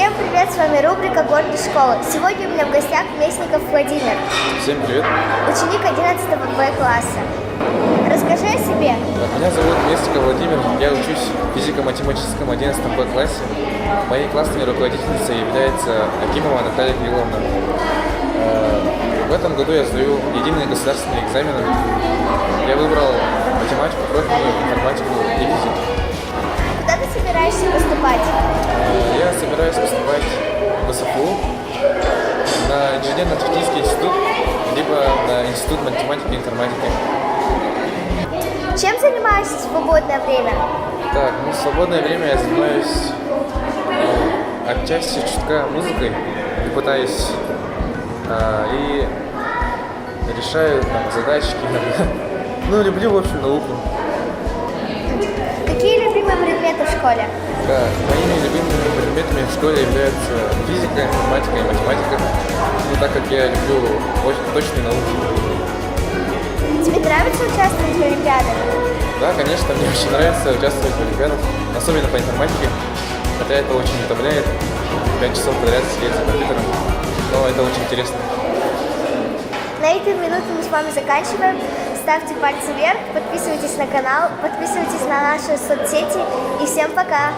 Всем привет, с вами рубрика «Гордость школы». Сегодня у меня в гостях Местников Владимир, Всем привет. ученик 11 Б класса. Расскажи о себе. Меня зовут Местников Владимир. Я учусь в физико-математическом 11 Б классе. Моей классной руководительницей является Акимова Наталья Кирилловна. В этом году я сдаю единые государственные экзамены. Я выбрал математику, профильную, информатику и физику. Куда ты собираешься поступать? Я собираюсь поступать в СФУ на инженерно-технический институт, либо на институт математики и информатики. Чем занимаешься в свободное время? Так, в свободное время я занимаюсь отчасти чутка музыкой, и пытаюсь и решаю там задачки. Люблю, в общем, науку. Какие любимые предметы в школе? Да, моими любимыми предметами в школе являются физика, информатика и математика, так как я люблю очень точные науки. Тебе нравится участвовать в олимпиадах? Да, конечно, мне очень нравится участвовать в олимпиадах, особенно по информатике, хотя это очень утомляет, 5 часов подряд сидеть за компьютером, но это очень интересно. На этой минуте мы с вами заканчиваем. Ставьте пальцы вверх, подписывайтесь на канал, подписывайтесь на наши соцсети и всем пока!